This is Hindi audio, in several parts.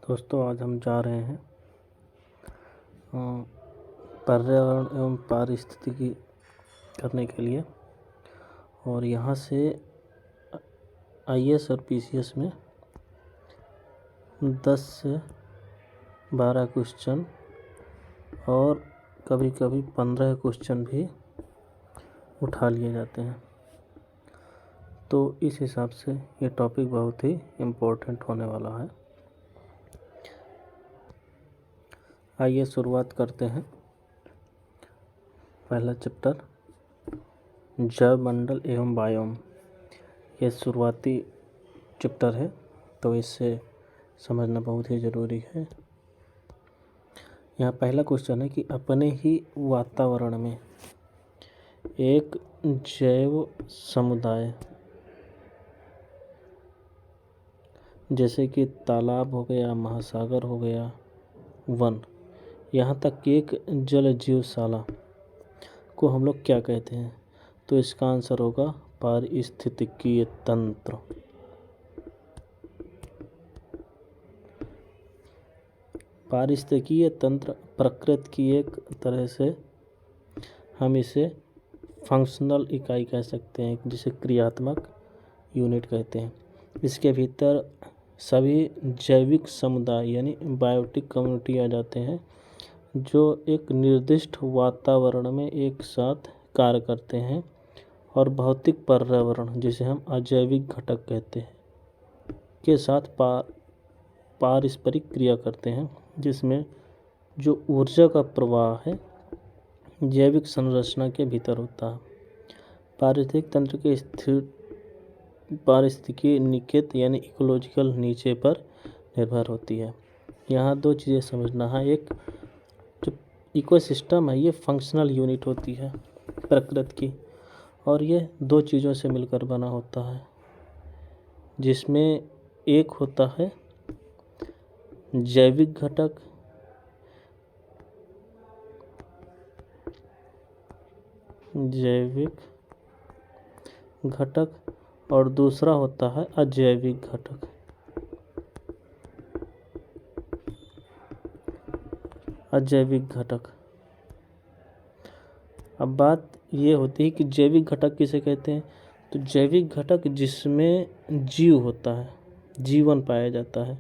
दोस्तों आज हम जा रहे हैं पर्यावरण एवं पारिस्थितिकी करने के लिए, और यहाँ से IAS और PCS में 10 से 12 क्वेश्चन और कभी कभी 15 क्वेश्चन भी उठा लिए जाते हैं। तो इस हिसाब से ये टॉपिक बहुत ही इम्पोर्टेंट होने वाला है। आइए शुरुआत करते हैं। पहला चैप्टर जैव मंडल एवं बायोम, ये शुरुआती चैप्टर है, तो इसे समझना बहुत ही ज़रूरी है। यहाँ पहला क्वेश्चन है कि अपने ही वातावरण में एक जैव समुदाय, जैसे कि तालाब हो गया, महासागर हो गया, वन, यहाँ तक कि एक जल जीवशाला को हम लोग क्या कहते हैं? तो इसका आंसर होगा पारिस्थितिकीय तंत्र। पारिस्थितिकीय तंत्र प्रकृति की एक तरह से हम इसे फंक्शनल इकाई कह सकते हैं, जिसे क्रियात्मक यूनिट कहते हैं। इसके भीतर सभी जैविक समुदाय यानी बायोटिक कम्युनिटी आ जाते हैं, जो एक निर्दिष्ट वातावरण में एक साथ कार्य करते हैं, और भौतिक पर्यावरण, जिसे हम अजैविक घटक कहते हैं, के साथ पारस्परिक क्रिया करते हैं, जिसमें जो ऊर्जा का प्रवाह है जैविक संरचना के भीतर होता है। पारिस्थितिक तंत्र के स्थिर पारिस्थितिकी निकेत यानी इकोलॉजिकल नीचे पर निर्भर होती है। यहाँ दो चीज़ें समझना है। एक जो इकोसिस्टम है ये फंक्शनल यूनिट होती है प्रकृति की, और ये दो चीज़ों से मिलकर बना होता है, जिसमें एक होता है जैविक घटक, और दूसरा होता है अजैविक घटक। अब बात ये होती है कि जैविक घटक किसे कहते हैं? तो जैविक घटक जिसमें जीव होता है, जीवन पाया जाता है,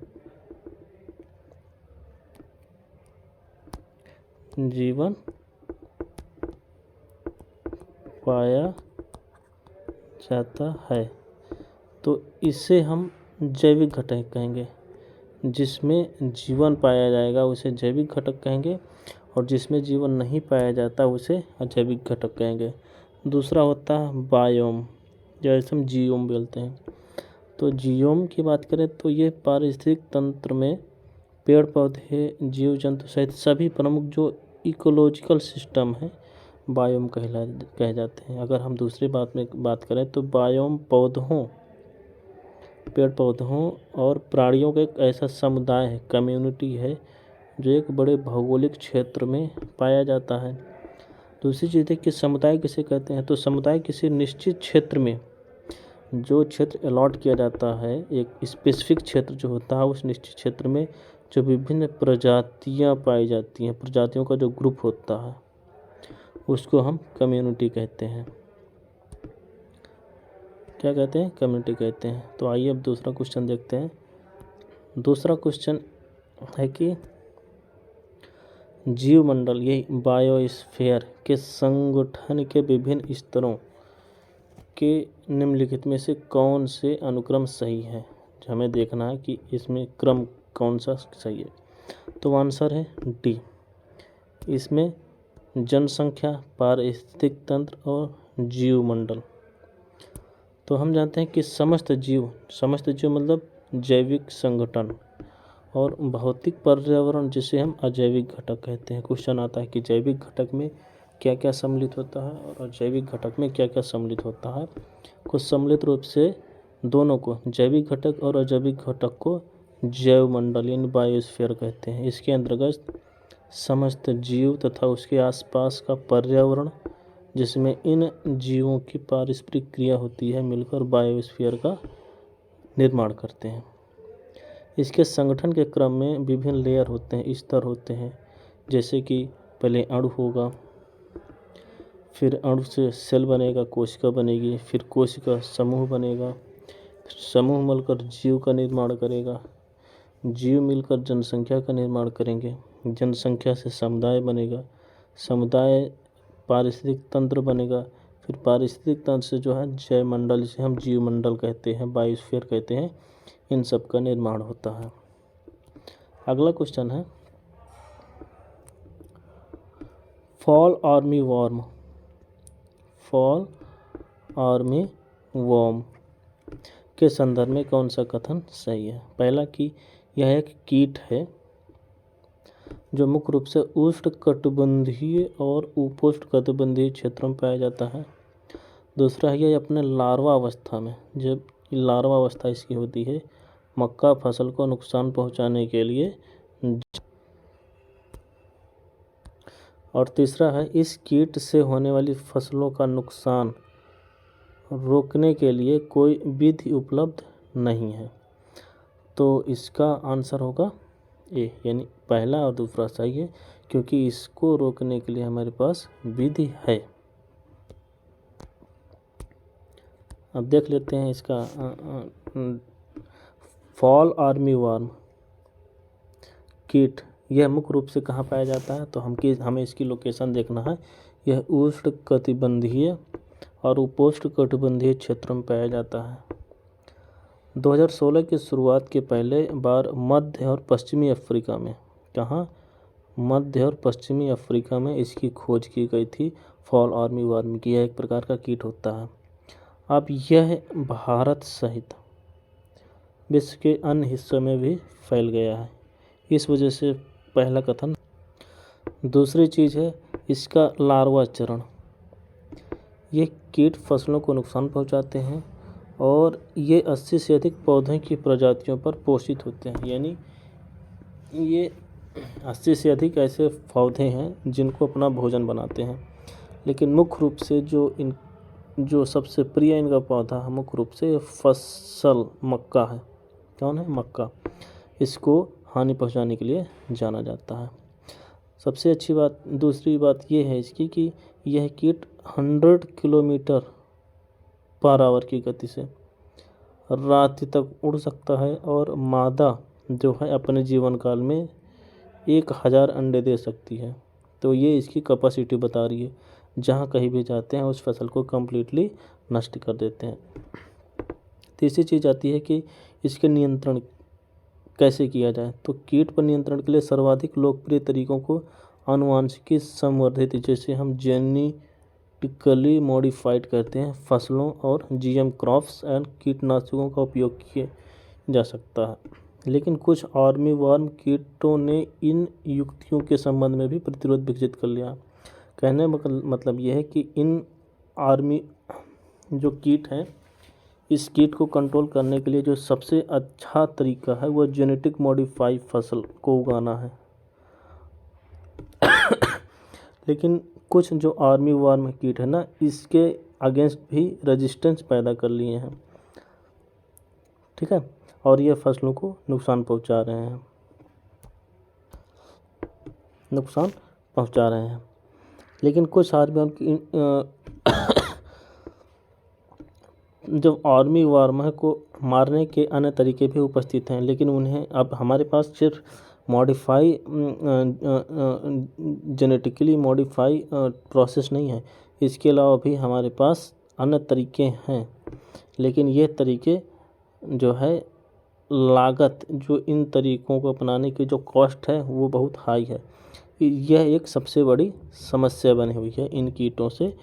जीवन पाया जाता है, तो इसे हम जैविक घटक कहेंगे। जिसमें जीवन पाया जाएगा उसे जैविक घटक कहेंगे, और जिसमें जीवन नहीं पाया जाता उसे अजैविक घटक कहेंगे। दूसरा होता है बायोम, जैसे हम जियोम बोलते हैं। तो जियोम की बात करें तो ये पारिस्थितिक तंत्र में पेड़ पौधे, जीव जंतु सहित सभी प्रमुख जो इकोलॉजिकल सिस्टम है बायोम कहे जाते हैं। अगर हम दूसरी बात करें तो बायोम पेड़ पौधों और प्राणियों का एक ऐसा समुदाय है, कम्युनिटी है, जो एक बड़े भौगोलिक क्षेत्र में पाया जाता है। दूसरी चीज़ है कि समुदाय किसे कहते हैं? तो समुदाय किसी निश्चित क्षेत्र में, जो क्षेत्र अलॉट किया जाता है, एक स्पेसिफिक क्षेत्र जो होता है, उस निश्चित क्षेत्र में जो विभिन्न प्रजातियां पाई जाती हैं, प्रजातियों का जो ग्रुप होता है, उसको हम कम्युनिटी कहते हैं। क्या कहते हैं? कम्युनिटी कहते हैं। तो आइए अब दूसरा क्वेश्चन देखते हैं। दूसरा क्वेश्चन है कि जीवमंडल, यही बायोस्फीयर के संगठन के विभिन्न स्तरों के निम्नलिखित में से कौन से अनुक्रम सही है? हमें देखना है कि इसमें क्रम कौन सा सही है। तो आंसर है डी। इसमें जनसंख्या, पारिस्थितिक तंत्र और जीवमंडल। तो हम जानते हैं कि समस्त जीव मतलब जैविक संगठन, और भौतिक पर्यावरण जिसे हम अजैविक घटक कहते हैं। क्वेश्चन आता है कि जैविक घटक में क्या क्या सम्मिलित होता है और अजैविक घटक में क्या क्या सम्मिलित होता है। कुछ सम्मिलित रूप से दोनों को, जैविक घटक और अजैविक घटक को जैव मंडल यानी बायोस्फीयर कहते हैं। इसके अंतर्गत समस्त जीव तथा उसके आसपास का पर्यावरण, जिसमें इन जीवों की पारस्परिक क्रिया होती है, मिलकर बायोस्फीयर का निर्माण करते हैं। इसके संगठन के क्रम में विभिन्न लेयर होते हैं, स्तर होते हैं, जैसे कि पहले अणु होगा, फिर अणु से सेल बनेगा, कोशिका बनेगी, फिर कोशिका समूह बनेगा, समूह मिलकर जीव का निर्माण करेगा, जीव मिलकर जनसंख्या का निर्माण करेंगे, जनसंख्या से समुदाय बनेगा, समुदाय पारिस्थितिक तंत्र बनेगा, फिर पारिस्थितिक तंत्र से जो है जैवमंडल, जिसे हम जीवमंडल कहते हैं, बायोस्फीयर कहते हैं, इन सब का निर्माण होता है। अगला क्वेश्चन है fall army worm. Fall army worm के संदर्भ में कौन सा कथन सही है? पहला कि यह एक कीट है जो मुख्य रूप से उष्णकटिबंधीय और उपोष्णकटिबंधीय क्षेत्रों में पाया जाता है। दूसरा है, यह अपने लार्वा अवस्था में, जब लार्वा अवस्था इसकी होती है, मक्का फसल को नुकसान पहुंचाने के लिए। और तीसरा है, इस कीट से होने वाली फसलों का नुकसान रोकने के लिए कोई विधि उपलब्ध नहीं है। तो इसका आंसर होगा ए, यानी पहला और दूसरा सही है, क्योंकि इसको रोकने के लिए हमारे पास विधि है। अब देख लेते हैं इसका फॉल आर्मी वर्म कीट, यह मुख्य रूप से कहाँ पाया जाता है? तो हमें इसकी लोकेशन देखना है। यह उष्णकटिबंधीय और उपोष्णकटिबंधीय क्षेत्रों में पाया जाता है। 2016 की शुरुआत के पहले बार मध्य और पश्चिमी अफ्रीका में, कहाँ? मध्य और पश्चिमी अफ्रीका में इसकी खोज की गई थी। फॉल आर्मी वर्म की यह एक प्रकार का कीट होता है। अब यह भारत सहित विश्व के अन्य हिस्सों में भी फैल गया है, इस वजह से पहला कथन। दूसरी चीज़ है इसका लार्वा चरण। ये कीट फसलों को नुकसान पहुंचाते हैं और ये 80 से अधिक पौधों की प्रजातियों पर पोषित होते हैं। यानी ये 80 से अधिक ऐसे पौधे हैं जिनको अपना भोजन बनाते हैं। लेकिन मुख्य रूप से जो सबसे प्रिय इनका पौधा है, मुख्य रूप से फसल मक्का है। कौन है? मक्का। इसको हानि पहुंचाने के लिए जाना जाता है। सबसे अच्छी बात, दूसरी बात ये है इसकी कि यह कीट 100 किलोमीटर पर आवर की गति से रात तक उड़ सकता है और मादा जो है अपने जीवन काल में 1000 अंडे दे सकती है। तो ये इसकी कैपेसिटी बता रही है। जहाँ कहीं भी जाते हैं उस फसल को कम्प्लीटली नष्ट कर देते हैं। तीसरी चीज़ आती है कि इसके नियंत्रण कैसे किया जाए। तो कीट पर नियंत्रण के लिए सर्वाधिक लोकप्रिय तरीकों को आनुवांशिकी संवर्धित, जैसे हम जेनेटिकली मॉडिफाइड करते हैं, फसलों और जीएम क्रॉप्स एंड कीटनाशकों का उपयोग किया जा सकता है। लेकिन कुछ आर्मी वर्म कीटों ने इन युक्तियों के संबंध में भी प्रतिरोध विकसित कर लिया। कहने मतलब यह है कि इन आर्मी जो कीट हैं, इस कीट को कंट्रोल करने के लिए जो सबसे अच्छा तरीका है वह जेनेटिक मॉडिफाई फसल को उगाना है। लेकिन कुछ जो आर्मी वर्म कीट है ना, इसके अगेंस्ट भी रेजिस्टेंस पैदा कर लिए हैं। ठीक है, और ये फसलों को नुकसान पहुंचा रहे हैं। लेकिन कुछ आर्मी जो आर्मी वर्म है को मारने के अन्य तरीके भी उपस्थित हैं, लेकिन उन्हें अब हमारे पास सिर्फ जेनेटिकली मॉडिफाई प्रोसेस नहीं है, इसके अलावा भी हमारे पास अन्य तरीके हैं। लेकिन ये तरीके जो है लागत, जो इन तरीकों को अपनाने की जो कॉस्ट है वो बहुत हाई है। यह एक सबसे बड़ी समस्या बनी हुई है इन कीटों से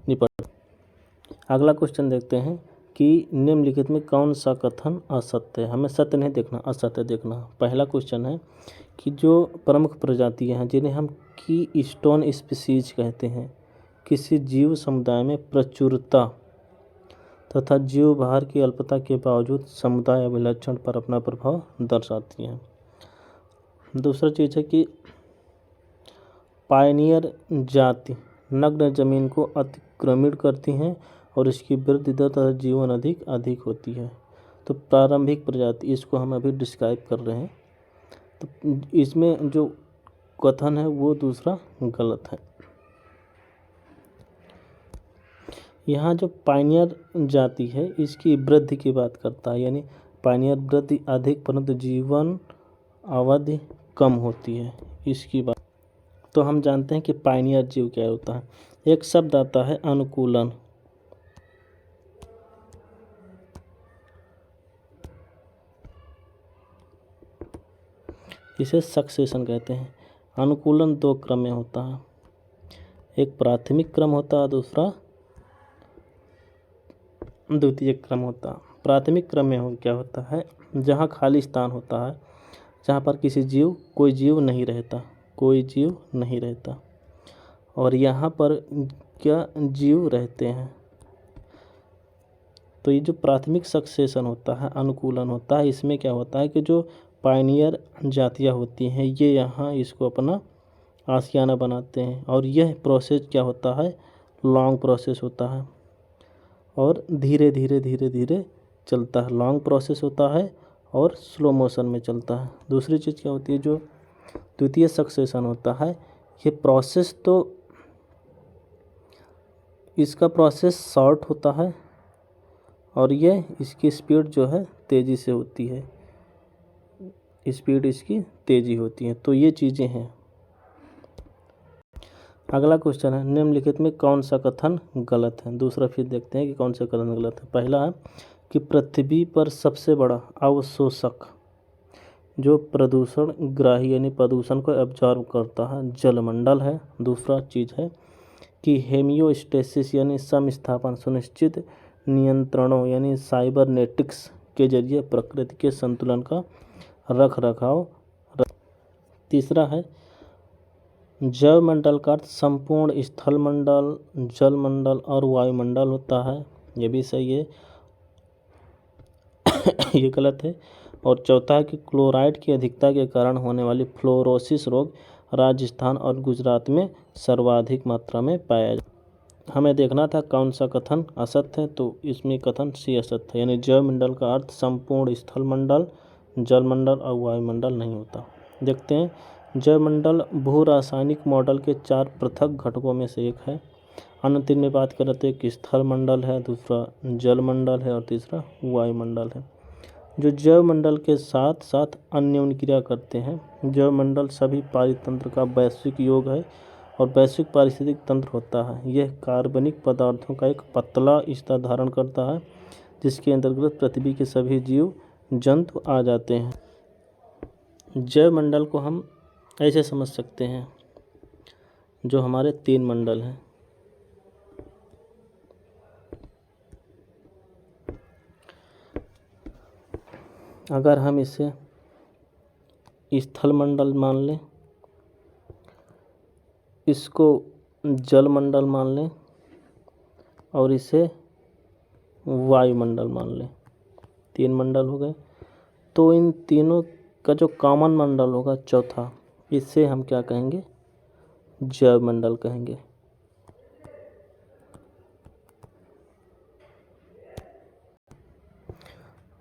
निपट। अगला क्वेश्चन देखते हैं कि निम्नलिखित में कौन सा कथन असत्य है। हमें सत्य नहीं देखना, असत्य देखना। पहला क्वेश्चन है कि जो प्रमुख प्रजातियां हैं जिन्हें हम की स्टोन स्पीसीज कहते हैं, किसी जीव समुदाय में प्रचुरता तथा जीव भार की अल्पता के बावजूद समुदाय अभिलक्षण पर अपना प्रभाव दर्शाती हैं। दूसरा चीज़ है कि पायनियर जाति नग्न जमीन को अतिक्रमित करती हैं और इसकी वृद्धि दर तथा जीवन अधिक होती है। तो प्रारंभिक प्रजाति, इसको हम अभी डिस्क्राइब कर रहे हैं, तो इसमें जो कथन है वो दूसरा गलत है। यहाँ जो पायनियर जाति है इसकी वृद्धि की बात करता है, यानी पायनियर वृद्धि अधिक परंतु जीवन अवधि कम होती है, इसकी बात। तो हम जानते हैं कि पायनियर जीव क्या होता है। एक शब्द आता है अनुकूलन। इसे सक्सेशन कहते हैं। अनुकूलन 2 क्रम में होता है, एक प्राथमिक क्रम होता है, दूसरा द्वितीय क्रम होता है। प्राथमिक क्रम में क्या होता है, जहाँ खाली स्थान होता है, जहाँ पर कोई जीव नहीं रहता, और यहाँ पर क्या जीव रहते हैं। तो ये जो प्राथमिक सक्सेशन होता है, अनुकूलन होता है, इसमें क्या होता है कि जो पायनियर जातियाँ होती हैं ये यहाँ इसको अपना आशियाना बनाते हैं, और यह प्रोसेस क्या होता है, लॉन्ग प्रोसेस होता है और धीरे धीरे चलता है। लॉन्ग प्रोसेस होता है और स्लो मोशन में चलता है। दूसरी चीज़ क्या होती है, जो द्वितीय सक्सेशन होता है, ये प्रोसेस तो इसका प्रोसेस शॉर्ट होता है और ये इसकी स्पीड जो है तेज़ी से होती है, स्पीड इसकी तेज़ी होती है। तो ये चीज़ें हैं। अगला क्वेश्चन है, निम्नलिखित में कौन सा कथन गलत है। दूसरा फिर देखते हैं कि कौन सा कथन गलत है। पहला है कि पृथ्वी पर सबसे बड़ा अवशोषक जो प्रदूषण ग्राही यानी प्रदूषण को एब्जॉर्ब करता है जलमंडल है। दूसरा चीज़ है कि हेमियोस्टेसिस यानी समस्थापन सुनिश्चित नियंत्रणों यानी साइबरनेटिक्स के जरिए प्रकृति के संतुलन का रख रखाव। तीसरा है जलमंडल का अर्थ संपूर्ण स्थलमंडल, जलमंडल और वायुमंडल होता है, ये भी सही है। ये गलत है। और चौथा है कि क्लोराइड की अधिकता के कारण होने वाली फ्लोरोसिस रोग राजस्थान और गुजरात में सर्वाधिक मात्रा में पाया जाता। हमें देखना था कौन सा कथन असत्य है, तो इसमें कथन सी असत्य है, यानी जलमंडल का अर्थ संपूर्ण स्थलमंडल, जलमंडल और वायुमंडल नहीं होता। देखते हैं, जलमंडल भू रासायनिक मॉडल के 4 पृथक घटकों में से एक है। अन्य 3 में बात करते हैं कि स्थलमंडल है, दूसरा जलमंडल है और तीसरा वायुमंडल है। जो जलमंडल के साथ साथ अन्योन्य क्रिया करते हैं। जलमंडल सभी पारितंत्र का वैश्विक योग है और वैश्विक पारिस्थितिक तंत्र होता है। यह कार्बनिक पदार्थों का एक पतला स्तर धारण करता है जिसके अंतर्गत पृथ्वी के सभी जीव जंतु आ जाते हैं। जलमंडल को हम ऐसे समझ सकते हैं, जो हमारे 3 मंडल हैं। अगर हम इसे स्थलमंडल मान लें, इसको जलमंडल मान लें और इसे वायुमंडल मान लें, 3 मंडल हो गए। तो इन तीनों का जो कॉमन मंडल होगा चौथा, इससे हम क्या कहेंगे, जलमंडल कहेंगे।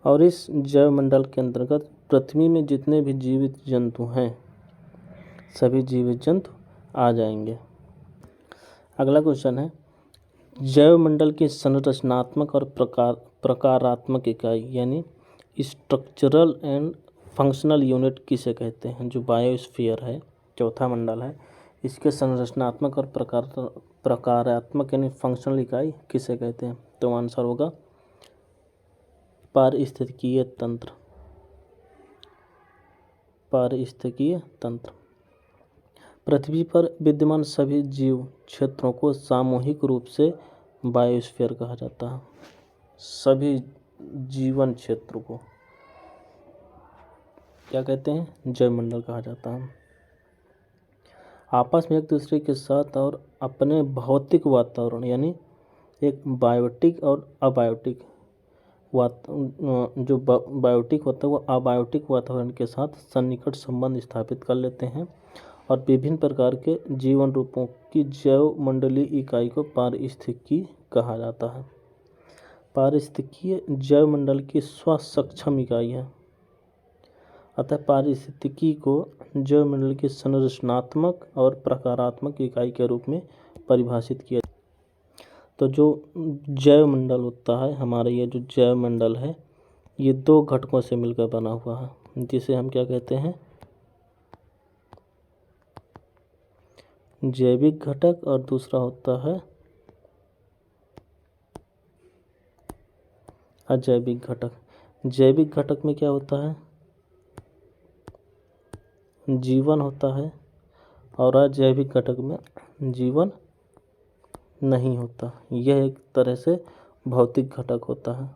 और इस जलमंडल के अंतर्गत पृथ्वी में जितने भी जीवित जंतु हैं सभी जीवित जंतु आ जाएंगे। अगला क्वेश्चन है, जैवमंडल की संरचनात्मक और प्रकारात्मक इकाई यानी स्ट्रक्चरल एंड फंक्शनल यूनिट किसे कहते हैं। जो बायोस्फीयर है, चौथा मंडल है, इसके संरचनात्मक और प्रकारात्मक यानी फंक्शनल इकाई किसे कहते हैं। तो आंसर होगा पारिस्थितिकीय तंत्र। पारिस्थितिकीय तंत्र पृथ्वी पर विद्यमान सभी जीव क्षेत्रों को सामूहिक रूप से बायोस्फीयर कहा जाता है। सभी जीवन क्षेत्र को क्या कहते हैं, जैवमंडल कहा जाता है। आपस में एक दूसरे के साथ और अपने भौतिक वातावरण यानी एक बायोटिक और अबायोटिक जो बायोटिक होता है वो अबायोटिक वातावरण के साथ सन्निकट संबंध स्थापित कर लेते हैं और विभिन्न प्रकार के जीवन रूपों की जैव मंडलीय इकाई को पारिस्थितिकी कहा जाता है। पारिस्थितिकीय जैवमंडल की स्वसक्षम इकाई है। अतः पारिस्थितिकी को जैवमंडल की संरचनात्मक और प्रकारात्मक इकाई के रूप में परिभाषित किया। तो जो जैवमंडल होता है हमारा, ये जो जैवमंडल है ये दो घटकों से मिलकर बना हुआ है, जिसे हम क्या कहते हैं, जैविक घटक, और दूसरा होता है अजैविक घटक। जैविक घटक में क्या होता है, जीवन होता है, और अजैविक घटक में जीवन नहीं होता। यह एक तरह से भौतिक घटक होता है।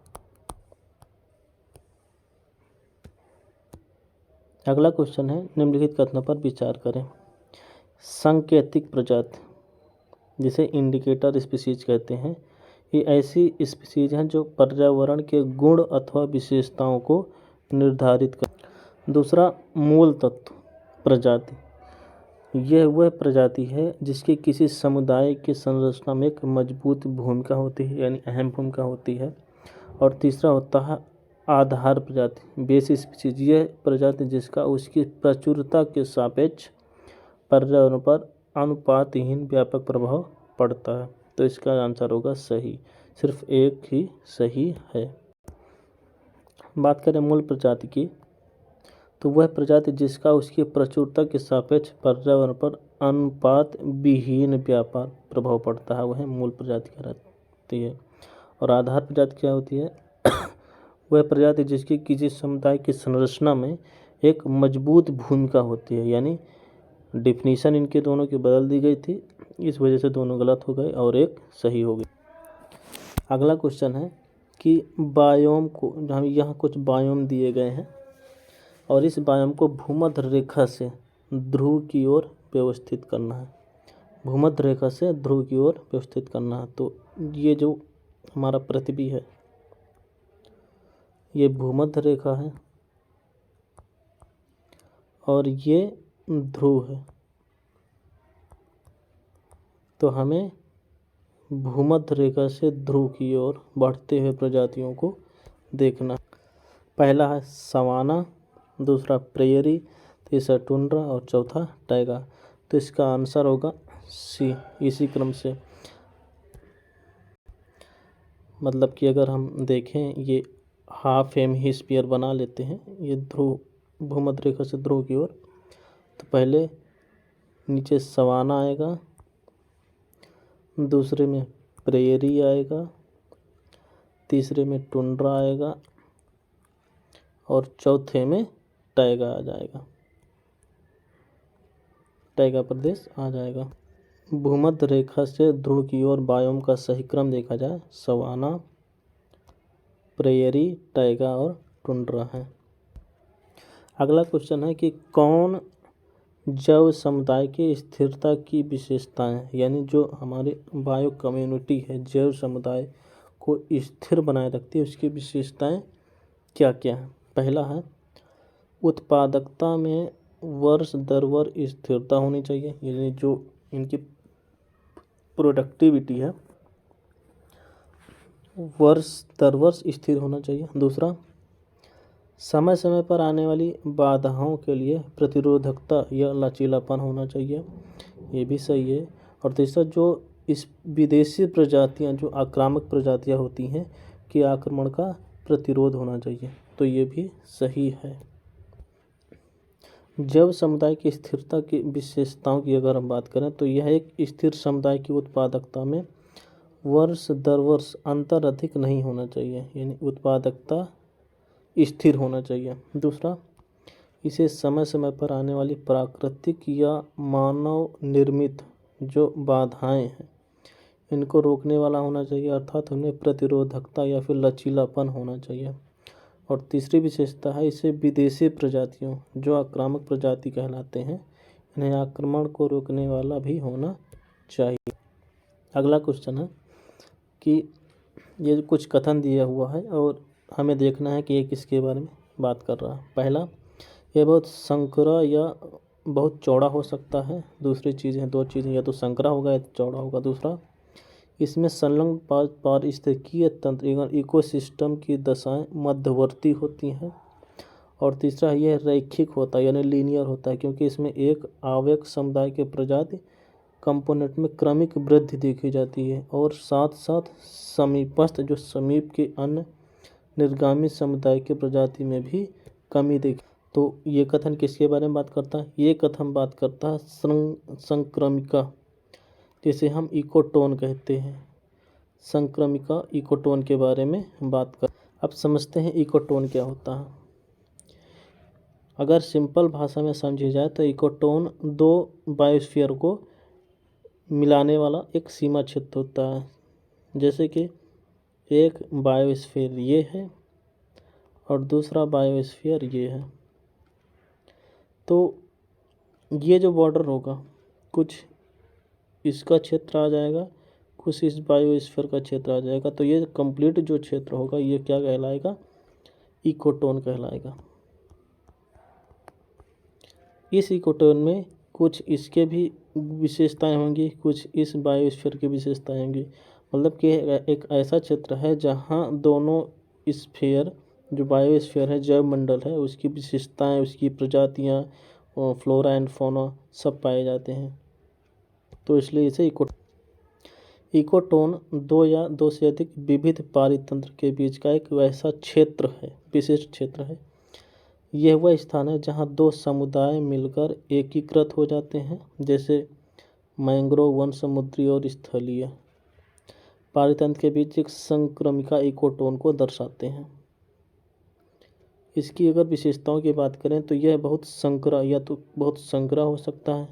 अगला क्वेश्चन है, निम्नलिखित कथनों पर विचार करें। सांकेतिक प्रजाति, जिसे इंडिकेटर स्पीशीज कहते हैं, ये ऐसी स्पीशीज हैं जो पर्यावरण के गुण अथवा विशेषताओं को निर्धारित कर। दूसरा, मूल तत्व प्रजाति, यह वह प्रजाति है जिसकी किसी समुदाय की संरचना में एक मजबूत भूमिका होती है, यानी अहम भूमिका होती है। और तीसरा होता है आधार प्रजाति, बेस स्पीशीज, यह प्रजाति जिसका उसकी प्रचुरता के सापेक्ष पर्यावरण पर अनुपातहीन व्यापक प्रभाव पड़ता है। तो इसका आंसर होगा सही, सिर्फ एक ही सही है। बात करें मूल प्रजाति की, तो वह प्रजाति जिसका उसकी प्रचुरता के सापेक्ष पर्यावरण पर अनुपात विहीन व्यापक प्रभाव पड़ता है, वह मूल प्रजाति कहलाती है। और आधार प्रजाति क्या होती है, वह प्रजाति जिसकी किसी समुदाय की संरचना में एक मजबूत भूमिका होती है। यानी डिफिनीशन इनके दोनों की बदल दी गई थी, इस वजह से दोनों गलत हो गए और एक सही हो गई। अगला क्वेश्चन है कि बायोम को, जहाँ यहाँ कुछ बायोम दिए गए हैं और इस बायोम को भूमध्य रेखा से ध्रुव की ओर व्यवस्थित करना है। भूमध्य रेखा से ध्रुव की ओर व्यवस्थित करना है। तो ये जो हमारा पृथ्वी है ये भूमध्य रेखा है और ये ध्रुव है। तो हमें भूमध्य रेखा से ध्रुव की ओर बढ़ते हुए प्रजातियों को देखना। पहला है सवाना, दूसरा प्रेयरी, तीसरा टुंड्रा और चौथा टाइगा। तो इसका आंसर होगा सी। इसी क्रम से मतलब कि अगर हम देखें, ये हाफ हेमिस्फीयर बना लेते हैं, ये ध्रुव भूमध्य रेखा से ध्रुव की ओर, तो पहले नीचे सवाना आएगा, दूसरे में प्रेयरी आएगा, तीसरे में टुंड्रा आएगा और चौथे में टाइगा आ जाएगा, टाइगा प्रदेश आ जाएगा। भूमध्य रेखा से ध्रुव की ओर बायोम का सही क्रम देखा जाए, सवाना, प्रेयरी, टाइगा और टुंड्रा है। अगला क्वेश्चन है कि कौन जैव समुदाय की स्थिरता की विशेषताएं, यानी जो हमारे बायो कम्युनिटी है, जैव समुदाय को स्थिर बनाए रखती है, उसकी विशेषताएं क्या क्या है। पहला है उत्पादकता में वर्ष दर वर्ष स्थिरता होनी चाहिए, यानी जो इनकी प्रोडक्टिविटी है वर्ष दर वर्ष स्थिर होना चाहिए। दूसरा, समय समय पर आने वाली बाधाओं के लिए प्रतिरोधकता या लचीलापन होना चाहिए, ये भी सही है। और तीसरा, जो इस विदेशी प्रजातियां, जो आक्रामक प्रजातियां होती हैं कि आक्रमण का प्रतिरोध होना चाहिए, तो ये भी सही है। जैव समुदाय की स्थिरता की विशेषताओं की अगर हम बात करें, तो यह एक स्थिर समुदाय की उत्पादकता में वर्ष दर वर्ष अंतर अधिक नहीं होना चाहिए, यानी उत्पादकता स्थिर होना चाहिए। दूसरा, इसे समय समय पर आने वाली प्राकृतिक या मानव निर्मित जो बाधाएं हैं इनको रोकने वाला होना चाहिए, अर्थात उन्हें प्रतिरोधकता या फिर लचीलापन होना चाहिए। और तीसरी विशेषता है, इसे विदेशी प्रजातियों जो आक्रामक प्रजाति कहलाते हैं, इन्हें आक्रमण को रोकने वाला भी होना चाहिए। अगला क्वेश्चन है कि ये कुछ कथन दिया हुआ है और हमें देखना है कि ये किसके बारे में बात कर रहा है। पहला, यह बहुत संकरा या बहुत चौड़ा हो सकता है। दूसरी चीज़ है, दो चीज़ें, या तो संकरा होगा या चौड़ा होगा। दूसरा, इसमें संलग्न पारिस्थितिकीय तंत्र एवं इकोसिस्टम की दशाएं मध्यवर्ती होती हैं। और तीसरा यह रैखिक होता है यानी लीनियर होता है, क्योंकि इसमें एक आवयक समुदाय के प्रजाति कंपोनेंट में क्रमिक वृद्धि देखी जाती है और साथ साथ समीपस्थ जो समीप के अन्य निर्गामी समुदाय के प्रजाति में भी कमी देखी। तो ये कथन किसके बारे में बात करता है? ये कथन बात करता है संक्रमिका, जिसे हम इकोटोन कहते हैं। संक्रमिका इकोटोन के बारे में बात कर। अब समझते हैं इकोटोन क्या होता है। अगर सिंपल भाषा में समझी जाए तो इकोटोन दो बायोस्फीयर को मिलाने वाला एक सीमा क्षेत्र होता है। जैसे कि एक बायोस्फीयर ये है और दूसरा बायोस्फीयर ये है। तो ये जो बॉर्डर होगा, कुछ इसका क्षेत्र आ जाएगा, कुछ इस बायोस्फीयर का क्षेत्र आ जाएगा। तो ये कंप्लीट जो क्षेत्र होगा ये क्या कहलाएगा? इकोटोन कहलाएगा। इस इकोटोन में कुछ इसके भी विशेषताएं होंगी, कुछ इस बायोस्फीयर की विशेषताएं होंगी। मतलब कि एक ऐसा क्षेत्र है जहां दोनों स्फीयर जो बायोस्फीयर है, जैव मंडल है, उसकी विशेषताएं, उसकी प्रजातियां, फ्लोरा एंड फौना सब पाए जाते हैं। तो इसलिए इसे इकोटोन दो या दो से अधिक विविध पारितंत्र के बीच का एक वैसा क्षेत्र है, विशिष्ट क्षेत्र है। यह वह स्थान है जहां दो समुदाय मिलकर एकीकृत हो जाते हैं, जैसे मैंग्रोव वन समुद्री और स्थलीय पारितंत्र के बीच एक संक्रमिका इकोटोन को दर्शाते हैं। इसकी अगर विशेषताओं की बात करें तो यह बहुत संकरा हो सकता है,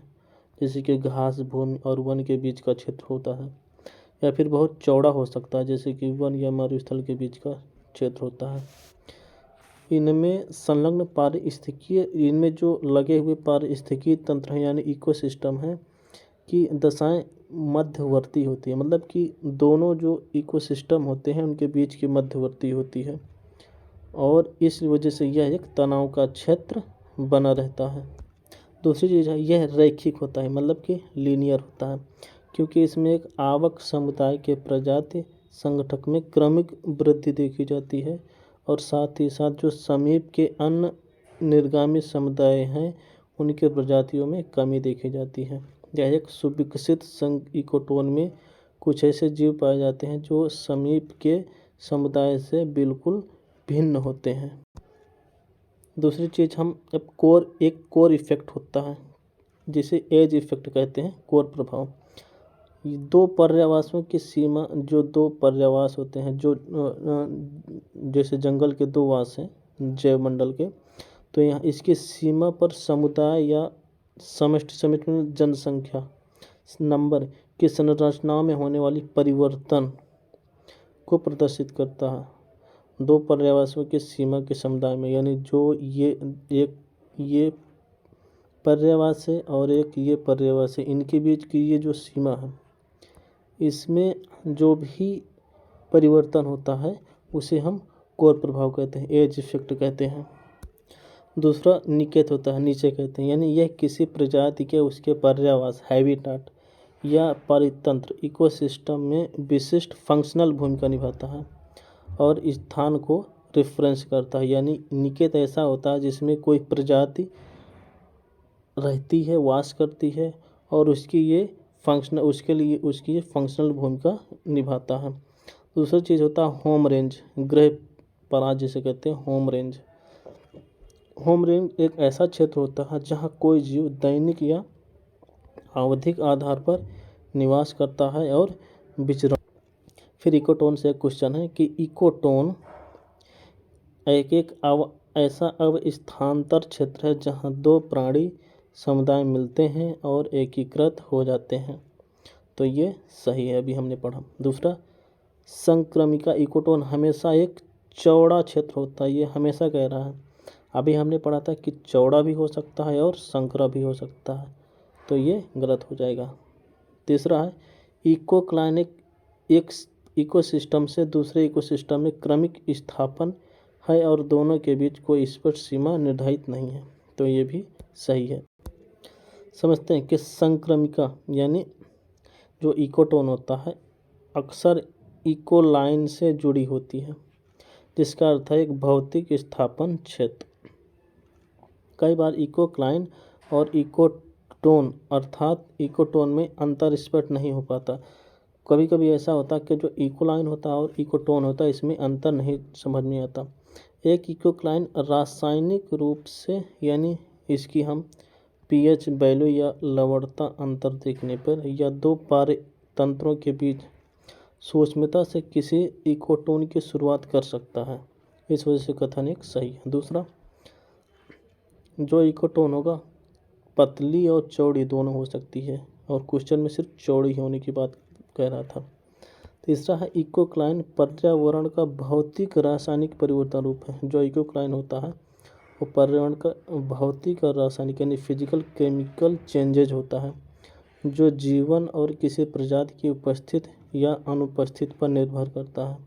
जैसे कि घास भूमि और वन के बीच का क्षेत्र होता है, या फिर बहुत चौड़ा हो सकता है, जैसे कि वन या मरुस्थल के बीच का क्षेत्र होता है। इनमें संलग्न पारिस्थितिकीय, इनमें जो लगे हुए पारिस्थितिकीय तंत्र हैं यानी इकोसिस्टम है की दशाएं मध्यवर्ती होती है। मतलब कि दोनों जो इकोसिस्टम होते हैं उनके बीच की मध्यवर्ती होती है और इस वजह से यह एक तनाव का क्षेत्र बना रहता है। दूसरी चीज़ है यह रैखिक होता है, मतलब कि लीनियर होता है, क्योंकि इसमें एक आवक समुदाय के प्रजाति संगठक में क्रमिक वृद्धि देखी जाती है और साथ ही साथ जो समीप के अन्य निर्गामी समुदाय हैं उनके प्रजातियों में कमी देखी जाती है। यह एक सुविकसित संघ इकोटोन में कुछ ऐसे जीव पाए जाते हैं जो समीप के समुदाय से बिल्कुल भिन्न होते हैं। दूसरी चीज़ हम अब एक कोर इफेक्ट होता है जिसे एज इफेक्ट कहते हैं, कोर प्रभाव। दो पर्यावासों की सीमा, जो दो पर्यावास होते हैं, जो जैसे जंगल के दो वास हैं जैव मंडल के, तो यहाँ इसकी सीमा पर समुदाय या समष्टि में जनसंख्या नंबर की संरचनाओं में होने वाली परिवर्तन को प्रदर्शित करता है। दो पर्यावासों की सीमा के समुदाय में, यानी जो ये पर्यावास है और एक ये पर्यावास है, इनके बीच की ये जो सीमा है इसमें जो भी परिवर्तन होता है उसे हम कोर प्रभाव कहते हैं, एज इफेक्ट कहते हैं। दूसरा निकेत होता है, नीचे कहते हैं, यानी यह किसी प्रजाति के उसके पर्यावास हैबिटाट या परितंत्र इकोसिस्टम में विशिष्ट फंक्शनल भूमिका निभाता है और स्थान को रेफरेंस करता है। यानी निकेत ऐसा होता है जिसमें कोई प्रजाति रहती है, वास करती है और उसकी ये फंक्शनल भूमिका निभाता है। दूसरा चीज़ होता है होम रेंज, गृह पराग जिसे कहते हैं होम रेंज। होम रेंज एक ऐसा क्षेत्र होता है जहां कोई जीव दैनिक या आवधिक आधार पर निवास करता है और विचरण। फिर इकोटोन से एक क्वेश्चन है कि इकोटोन ऐसा अवस्थान्तर क्षेत्र है जहां दो प्राणी समुदाय मिलते हैं और एकीकृत हो जाते हैं। तो ये सही है, अभी हमने पढ़ा। दूसरा, संक्रमिका इकोटोन हमेशा एक चौड़ा क्षेत्र होता है, ये हमेशा कह रहा है। अभी हमने पढ़ा था कि चौड़ा भी हो सकता है और संकरा भी हो सकता है, तो ये गलत हो जाएगा। तीसरा है इकोक्लाइनिक, एक इकोसिस्टम से दूसरे इकोसिस्टम में क्रमिक स्थापन है और दोनों के बीच कोई स्पष्ट सीमा निर्धारित नहीं है, तो ये भी सही है। समझते हैं कि संक्रमिका यानी जो इकोटोन होता है अक्सर इकोलाइन से जुड़ी होती है, जिसका अर्थ है एक भौतिक स्थापन क्षेत्र। कई बार इकोक्लाइन और इकोटोन अर्थात इकोटोन में अंतर स्पष्ट नहीं हो पाता। कभी कभी ऐसा होता है कि जो इकोलाइन होता है और इकोटोन होता है, इसमें अंतर नहीं समझ में आता। एक इकोक्लाइन रासायनिक रूप से, यानी इसकी हम पीएच वैल्यू या लवणता अंतर देखने पर, या दो पारे तंत्रों के बीच सूक्ष्मता से किसी इकोटोन की शुरुआत कर सकता है। इस वजह से कथन एक सही है। दूसरा, जो इकोटोन होगा पतली और चौड़ी दोनों हो सकती है, और क्वेश्चन में सिर्फ चौड़ी होने की बात कह रहा था। तीसरा है इकोक्लाइन पर्यावरण का भौतिक रासायनिक परिवर्तन रूप है। जो इकोक्लाइन होता है वो पर्यावरण का भौतिक और रासायनिक यानी फिजिकल केमिकल चेंजेज होता है, जो जीवन और किसी प्रजाति की उपस्थित या अनुपस्थित पर निर्भर करता है।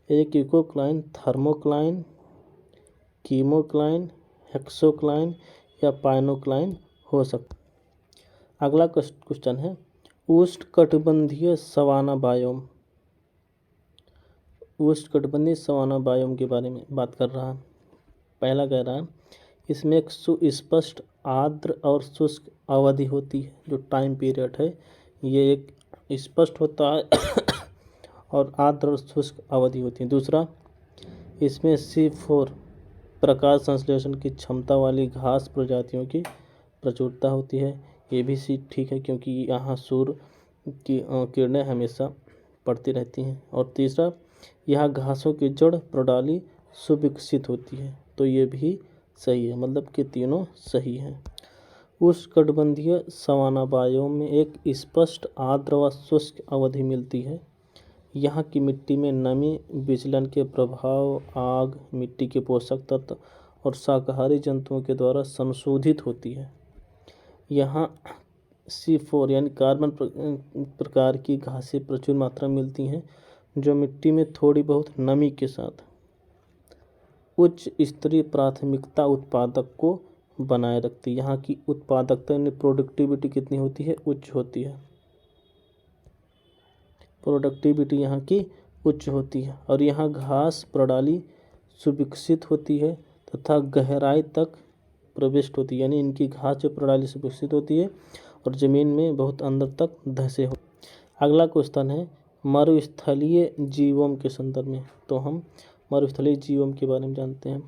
एक इकोक्लाइन थर्मोक्लाइन, कीमोक्लाइन, हेक्सोक्लाइन या पाइनोक्लाइन हो सकता है। अगला क्वेश्चन है उष्णकटिबंधीय सवाना बायोम। उष्णकटिबंधीय सवाना बायोम के बारे में बात कर रहा है। पहला कह रहा है इसमें एक सुस्पष्ट आर्द्र और शुष्क अवधि होती है। जो टाइम पीरियड है ये एक स्पष्ट होता है और आर्द्र और शुष्क अवधि होती है। दूसरा, इसमें C4 प्रकाश संश्लेषण की क्षमता वाली घास प्रजातियों की प्रचुरता होती है। ये भी सी ठीक है, क्योंकि यहाँ सूर्य की किरणें हमेशा पड़ती रहती हैं। और तीसरा, यहाँ घासों की जड़ प्रणाली सुविकसित होती है। तो ये भी सही है, मतलब कि तीनों सही हैं। उष्णकटिबंधीय सवाना बायोम में एक स्पष्ट आर्द्र व शुष्क अवधि मिलती है। यहाँ की मिट्टी में नमी विचलन के प्रभाव, आग, मिट्टी के पोषक तत्व और शाकाहारी जंतुओं के द्वारा संशोधित होती है। यहाँ C4 यानी कार्बन प्रकार की घासें प्रचुर मात्रा में मिलती हैं, जो मिट्टी में थोड़ी बहुत नमी के साथ उच्च स्तरीय प्राथमिकता उत्पादक को बनाए रखती है। यहाँ की उत्पादकता यानी प्रोडक्टिविटी कितनी होती है? उच्च होती है। प्रोडक्टिविटी यहाँ की उच्च होती है। और यहाँ घास प्रणाली सुविकसित होती है तथा गहराई तक प्रविष्ट होती है, यानी इनकी घास जो प्रणाली सुविकसित होती है और ज़मीन में बहुत अंदर तक धंसे हो। अगला क्वेश्चन है मरुस्थलीय जीवों के संदर्भ में। तो हम मरुस्थलीय जीवों के बारे में जानते हैं।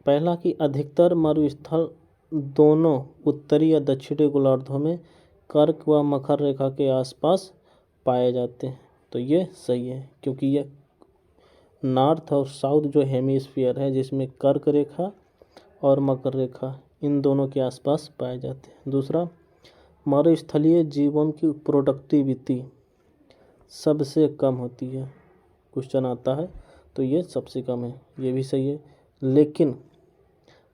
पहला कि अधिकतर मरुस्थल दोनों उत्तरी या दक्षिणी गोलार्धों में कर्क व मकर रेखा के आसपास पाए जाते हैं। तो ये सही है, क्योंकि यह नॉर्थ और साउथ जो हेमिस्फीयर है, जिसमें कर्क रेखा और मकर रेखा इन दोनों के आसपास पाए जाते हैं। दूसरा, मरुस्थलीय जीवों की प्रोडक्टिविटी सबसे कम होती है। क्वेश्चन आता है तो ये सबसे कम है, ये भी सही है। लेकिन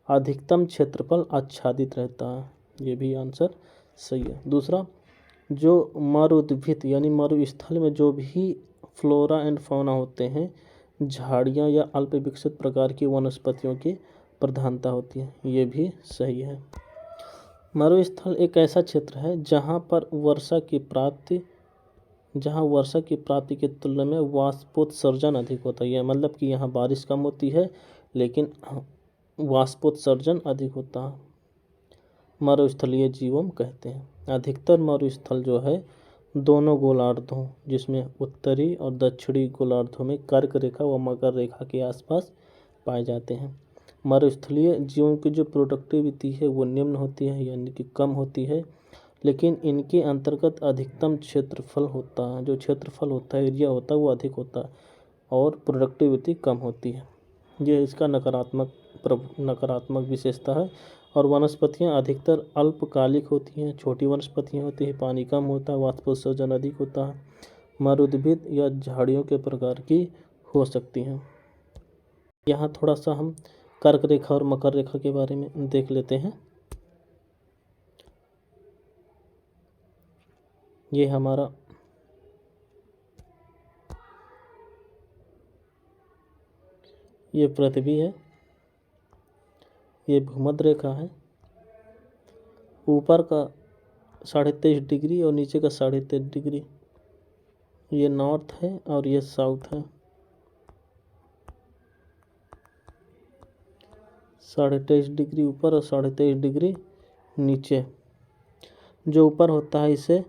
अधिकतम क्षेत्रफल आच्छादित रहता है, ये भी आंसर सही है। दूसरा, जो मरुद्भिद यानी मरुस्थल में जो भी फ्लोरा एंड फौना होते हैं, झाड़ियाँ या अल्प विकसित प्रकार की वनस्पतियों की प्रधानता होती है, ये भी सही है। मरुस्थल एक ऐसा क्षेत्र है जहाँ वर्षा की प्राप्ति की तुलना में वाष्पोत्सर्जन अधिक होता है। मतलब कि यहाँ बारिश कम होती है लेकिन वाष्पोत्सर्जन अधिक होता है। मरुस्थलीय जीवों कहते हैं। अधिकतर मरुस्थल जो है दोनों गोलार्धों, जिसमें उत्तरी और दक्षिणी गोलार्धों में कर्क रेखा व मकर रेखा के आसपास पाए जाते हैं। मरुस्थलीय जीवों की जो प्रोडक्टिविटी है वो निम्न होती है, यानी कि कम होती है, लेकिन इनके अंतर्गत अधिकतम क्षेत्रफल होता है। जो क्षेत्रफल होता है, एरिया होता है, वो अधिक होता है और प्रोडक्टिविटी कम होती है। ये इसका नकारात्मक विशेषता है। और वनस्पतियाँ अधिकतर अल्पकालिक होती हैं, छोटी वनस्पतियाँ होती हैं, पानी कम होता है, वाष्पोत्सर्जन अधिक होता है, मरुद्भिद या झाड़ियों के प्रकार की हो सकती हैं। यहाँ थोड़ा सा हम कर्क रेखा और मकर रेखा के बारे में देख लेते हैं। ये हमारा ये पृथ्वी है, ये भूमध्य रेखा है। ऊपर का 23.5 डिग्री और नीचे का 23.5 डिग्री, ये नॉर्थ है और ये साउथ है। 23.5 डिग्री ऊपर और 23.5 डिग्री नीचे। जो ऊपर होता है इसे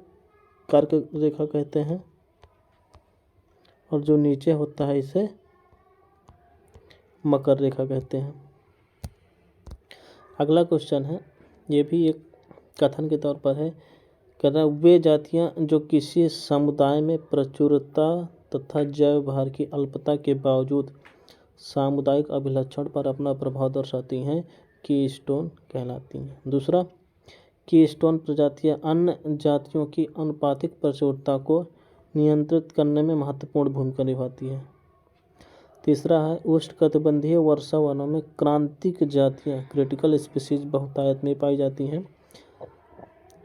कर्क रेखा कहते हैं और जो नीचे होता है इसे मकर रेखा कहते हैं। अगला क्वेश्चन है, ये भी एक कथन के तौर पर है। कह रहा वे जातियां जो किसी समुदाय में प्रचुरता तथा जैव भार की अल्पता के बावजूद सामुदायिक अभिलक्षण पर अपना प्रभाव दर्शाती हैं कीस्टोन कहलाती हैं। दूसरा, कीस्टोन प्रजातियां अन्य जातियों की आनुपातिक प्रचुरता को नियंत्रित करने में महत्वपूर्ण भूमिका निभाती है। तीसरा है, उष्णकटिबंधीय वर्षा वनों में क्रांतिक जातियां क्रिटिकल स्पीशीज बहुतायत में पाई जाती हैं,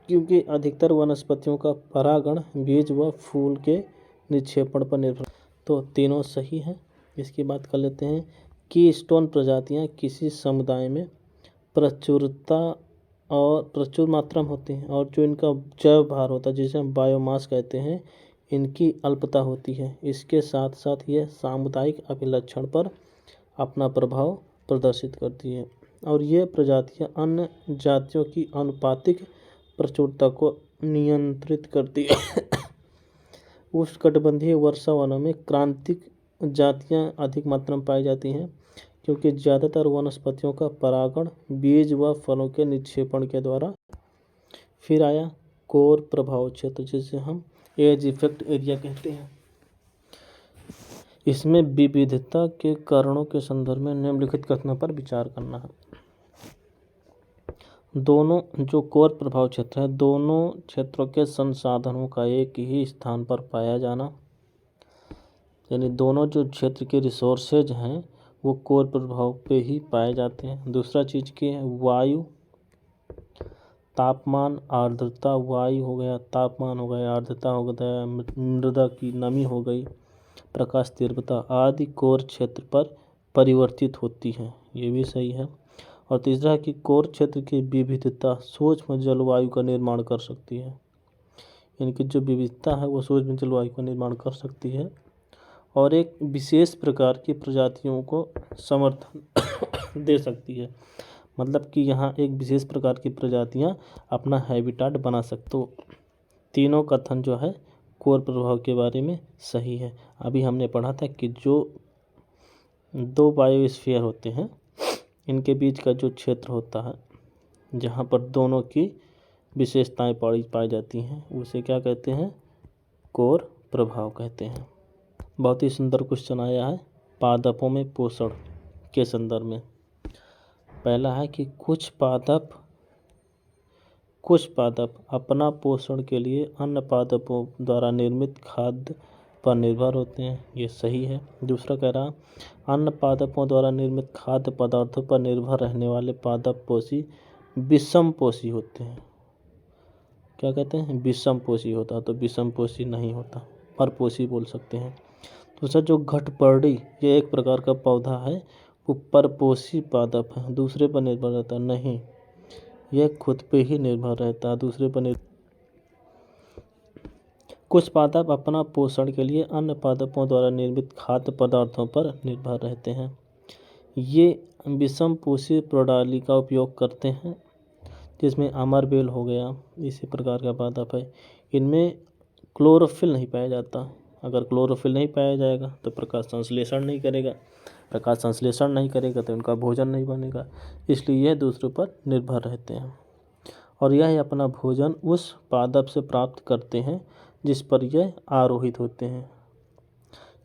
क्योंकि अधिकतर वनस्पतियों का परागण बीज व फूल के निक्षेपण पर निर्भर। तो तीनों सही हैं। इसकी बात कर लेते हैं। कीस्टोन प्रजातियां किसी समुदाय में प्रचुरता और प्रचुर मात्रा में होती हैं और जो इनका जैव भार होता है जिसे हम बायोमास कहते हैं, इनकी अल्पता होती है। इसके साथ साथ यह सामुदायिक अभिलक्षण पर अपना प्रभाव प्रदर्शित करती है और ये प्रजातियां अन्य जातियों की आनुपातिक प्रचुरता को नियंत्रित करती है। उष्णकटिबंधीय वर्षा वनों में क्रांतिक जातियां अधिक मात्रा में पाई जाती हैं, क्योंकि ज़्यादातर वनस्पतियों का परागण बीज व फलों के निक्षेपण के द्वारा। फिर आया कोर प्रभाव क्षेत्र, जिसे हम एज इफेक्ट एरिया कहते हैं। इसमें विविधता के कारणों के संदर्भ में निम्नलिखित कथनों पर विचार करना है। दोनों जो कोर प्रभाव क्षेत्र है, दोनों क्षेत्रों के संसाधनों का एक ही स्थान पर पाया जाना, यानी दोनों जो क्षेत्र के रिसोर्सेज हैं वो कोर प्रभाव पे ही पाए जाते हैं। दूसरा चीज़ की है वायु, तापमान, आर्द्रता, वायु हो गया, तापमान हो गया, आर्द्रता हो गया, मृदा की नमी हो गई, प्रकाश तीव्रता आदि कोर क्षेत्र पर परिवर्तित होती हैं। ये भी सही है। और तीसरा है कि कोर क्षेत्र की विविधता सूक्ष्म जलवायु का निर्माण कर सकती है। इनकी जो विविधता है वो सूक्ष्म जलवायु का निर्माण कर सकती है और एक विशेष प्रकार की प्रजातियों को समर्थन दे सकती है। मतलब कि यहाँ एक विशेष प्रकार की प्रजातियाँ अपना हैबिटाट बना सकते। तो तीनों कथन जो है कोर प्रभाव के बारे में सही है। अभी हमने पढ़ा था कि जो दो बायोस्फीयर होते हैं, इनके बीच का जो क्षेत्र होता है जहाँ पर दोनों की विशेषताएं पाई जाती हैं, उसे क्या कहते हैं? कोर प्रभाव कहते हैं। बहुत ही सुंदर क्वेश्चन आया है पादपों में पोषण के संदर्भ में। पहला है कि कुछ पादप अपना पोषण के लिए अन्य पादपों द्वारा निर्मित खाद्य पर निर्भर होते हैं। ये सही है। दूसरा कह रहा, अन्य पादपों द्वारा निर्मित खाद्य पदार्थों पर निर्भर रहने वाले पादप पोषी विषमपोषी होते हैं। क्या कहते हैं? विषमपोषी होता, तो विषमपोषी नहीं होता, परपोषी बोल सकते हैं। दूसरा जो घटपर्णी, ये एक प्रकार का पौधा है, वो परपोषी पादप है, दूसरे पर निर्भर रहता नहीं, यह खुद पे ही निर्भर रहता है, दूसरे पर कुछ पादप अपना पोषण के लिए अन्य पादपों द्वारा निर्मित खाद्य पदार्थों पर निर्भर रहते हैं। ये विषमपोषी प्रणाली का उपयोग करते हैं, जिसमें अमरबेल हो गया, इसी प्रकार का पादप है। इनमें क्लोरोफिल नहीं पाया जाता। अगर क्लोरोफिल नहीं पाया जाएगा तो प्रकाश संश्लेषण नहीं करेगा, प्रकाश संश्लेषण नहीं करेगा तो इनका भोजन नहीं बनेगा, इसलिए यह दूसरों पर निर्भर रहते हैं और यह अपना भोजन उस पादप से प्राप्त करते हैं जिस पर यह आरोहित होते हैं।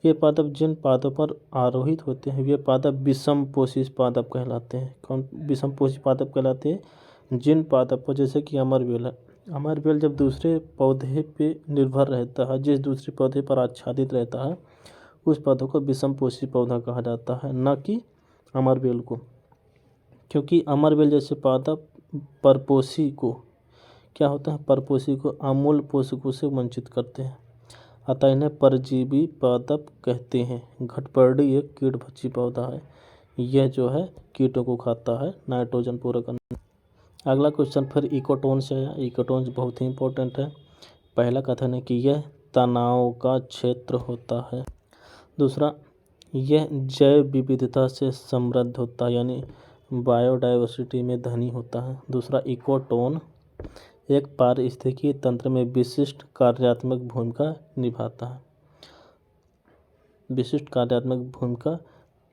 ये पादप जिन पादों पर आरोहित होते हैं वे पादप विषमपोषी पादप कहलाते हैं। कौन विषमपोषी पादप कहलाते हैं? जिन पादप पर, जैसे कि अमरबेल है, अमरबेल जब दूसरे पौधे पे निर्भर रहता है, जिस दूसरे पौधे पर आच्छादित रहता है, उस पौधे को विषमपोषी पौधा कहा जाता है, न कि अमरबेल को। क्योंकि अमरबेल जैसे पादप परपोषी को क्या होता है? परपोषी को अमूल पोषकों से वंचित करते हैं, अतः इन्हें परजीवी पादप कहते हैं। घटपर्णी एक कीटभक्षी पौधा है, यह जो है कीटों को खाता है नाइट्रोजन पूरा करने। अगला क्वेश्चन फिर इकोटोन से आया। इकोटोन बहुत ही इंपॉर्टेंट है। पहला कथन है कि यह तनाव का क्षेत्र होता है। दूसरा, यह जैव विविधता से समृद्ध होता है, यानी बायोडाइवर्सिटी में धनी होता है। दूसरा, इकोटोन एक पारिस्थितिकी तंत्र में विशिष्ट कार्यात्मक भूमिका निभाता है। विशिष्ट कार्यात्मक भूमिका,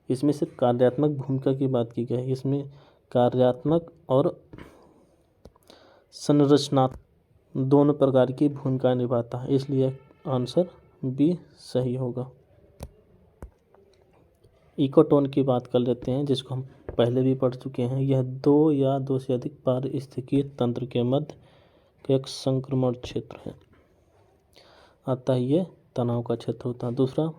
इसमें सिर्फ कार्यात्मक भूमिका की बात की गई है, इसमें कार्यात्मक और संरचनात्मक दोनों प्रकार की भूमिका निभाता है, इसलिए आंसर बी सही होगा। इकोटोन की बात कर लेते हैं, जिसको हम पहले भी पढ़ चुके हैं। यह दो या दो से अधिक पारिस्थितिकी तंत्र के मध्य का एक संक्रमण क्षेत्र है, अतः ये तनाव का क्षेत्र होता है। दूसरा,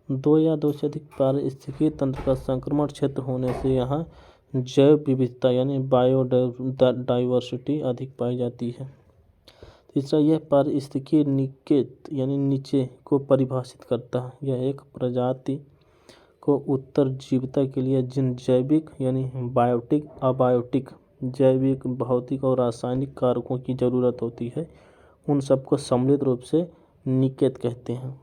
दो या दो से अधिक पारिस्थितिकी तंत्र का संक्रमण क्षेत्र होने से यहाँ जैव विविधता यानी बायोडाइवर्सिटी अधिक पाई जाती है। तीसरा, यह पारिस्थितिकी निकेत यानी नीचे को परिभाषित करता है। यह एक प्रजाति को उत्तरजीविता के लिए जिन जैविक यानी बायोटिक, अबायोटिक, जैविक, भौतिक और रासायनिक कारकों की जरूरत होती है, उन सबको सम्मिलित रूप से निकेत कहते हैं।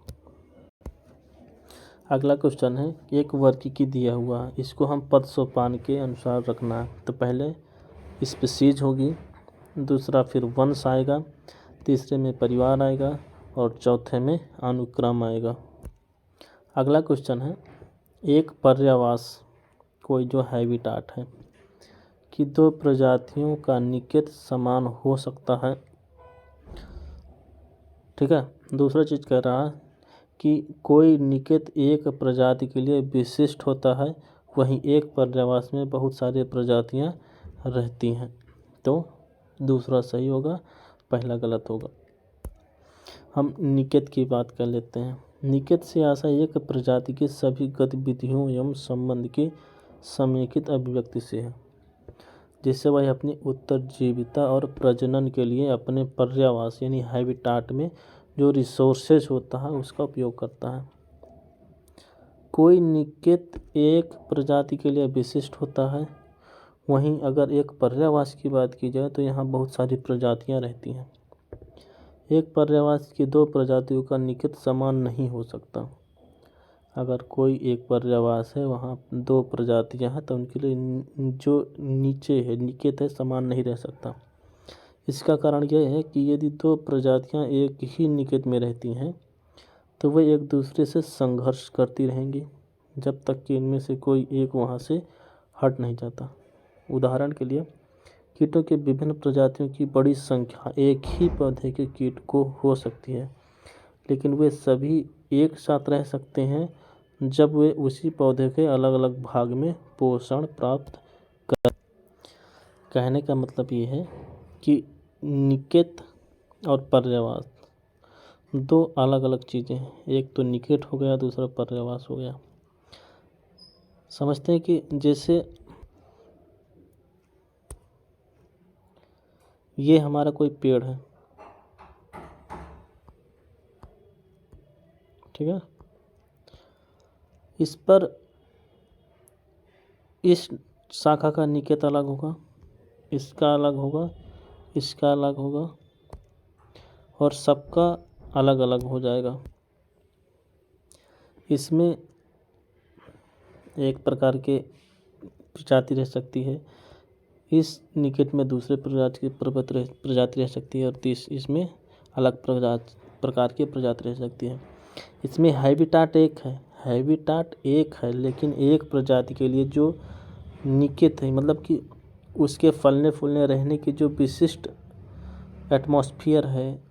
अगला क्वेश्चन है, एक वर्गीकी दिया हुआ है, इसको हम पद सोपान के अनुसार रखना है। तो पहले स्पीशीज होगी, दूसरा फिर वंश आएगा, तीसरे में परिवार आएगा और चौथे में अनुक्रम आएगा। अगला क्वेश्चन है, एक पर्यावास कोई जो हैबिटाट है कि दो प्रजातियों का निकेत समान हो सकता है। ठीक है। दूसरा चीज़ कह रहा है कि कोई निकेत एक प्रजाति के लिए विशिष्ट होता है, वहीं एक पर्यावास में बहुत सारी प्रजातियां रहती हैं। तो दूसरा सही होगा, पहला गलत होगा। हम निकेत की बात कर लेते हैं। निकेत से आशा एक प्रजाति की सभी गतिविधियों एवं संबंध की समेकित अभिव्यक्ति से है, जिससे वह अपनी उत्तरजीविता और प्रजनन के लिए अपने पर्यावास यानी हैबिटाट में जो रिसोर्सेज होता है उसका उपयोग करता है। कोई निकेत एक प्रजाति के लिए विशिष्ट होता है, वहीं अगर एक पर्यावास की बात की जाए तो यहाँ बहुत सारी प्रजातियाँ रहती हैं। एक पर्यावास की दो प्रजातियों का निकेत समान नहीं हो सकता। अगर कोई एक पर्यावास है, वहाँ दो प्रजातियाँ हैं, तो उनके लिए जो नीचे है निकेत है समान नहीं रह सकता। इसका कारण यह है कि यदि दो प्रजातियाँ एक ही निकेत में रहती हैं तो वे एक दूसरे से संघर्ष करती रहेंगी जब तक कि इनमें से कोई एक वहाँ से हट नहीं जाता। उदाहरण के लिए, कीटों के विभिन्न प्रजातियों की बड़ी संख्या एक ही पौधे के कीट को हो सकती है, लेकिन वे सभी एक साथ रह सकते हैं जब वे उसी पौधे के अलग अलग भाग में पोषण प्राप्त कर। कहने का मतलब ये है कि निकेत और पर्यावास दो अलग अलग चीज़ें हैं। एक तो निकेट हो गया, दूसरा पर्यावास हो गया। समझते हैं कि जैसे ये हमारा कोई पेड़ है, ठीक है, इस पर इस शाखा का निकेत अलग होगा, इसका अलग होगा, इसका अलग होगा और सबका अलग अलग हो जाएगा। इसमें एक प्रकार के प्रजाति रह सकती है, इस निकेट में दूसरे प्रजाति रह सकती है और इसमें अलग प्रकार की प्रजाति रह सकती है। इसमें हैबिटाट एक है, लेकिन एक प्रजाति के लिए जो निकेत है, मतलब कि उसके फलने फूलने रहने की जो विशिष्ट एटमॉस्फेयर है,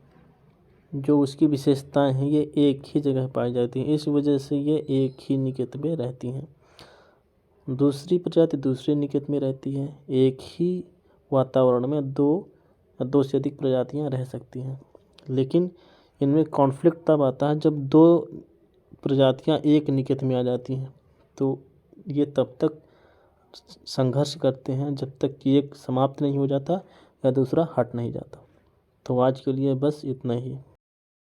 जो उसकी विशेषताएं हैं, ये एक ही जगह पाई जाती हैं। इस वजह से ये एक ही निकेत में रहती हैं। दूसरी प्रजाति दूसरे निकेत में रहती है। एक ही वातावरण में दो से अधिक प्रजातियां रह सकती हैं, लेकिन इनमें कॉन्फ्लिक्ट तब आता है जब दो प्रजातियां एक निकेत में आ जाती हैं। तो ये तब तक संघर्ष करते हैं जब तक कि एक समाप्त नहीं हो जाता या दूसरा हट नहीं जाता। तो आज के लिए बस इतना ही।